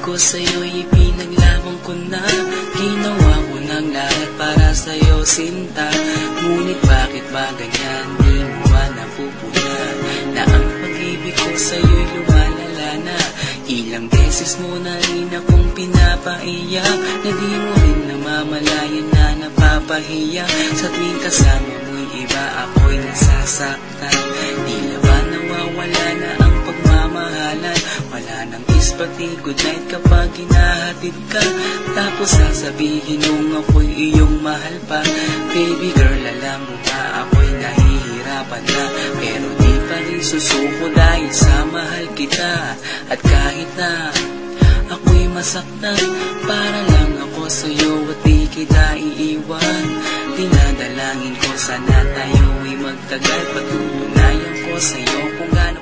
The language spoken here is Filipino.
ko sa'yo'y ipinaglaban ko na. Ginawa ko ng lahat para sa'yo, sinta. Ngunit bakit ba ganyan, di mo ba napupuna na ang pag-ibig ko sa'yo'y lumalala na? Ilang beses mo na rin akong pinapaiyak, na di mo rin namamalayan na napapahiya. Sa tuwing kasama mo'y iba, ako'y nasasaktan. Tila ba nawawala na ang pagmamahalan? Wala nang kiss pati goodnight kapag hinahatid ka. Tapos sasabihin mong ako'y iyong mahal pa. Baby girl, alam mo ba ako'y nahihirapan na, pero di pa rin susuko dahil sa mahal kita. At kahit na ako'y masaktan, para lang ako sa'yo at di kita iiwan. Dinadalangin ko sana tayo'y magtagal, patutunayan ko sa'yo kung gaano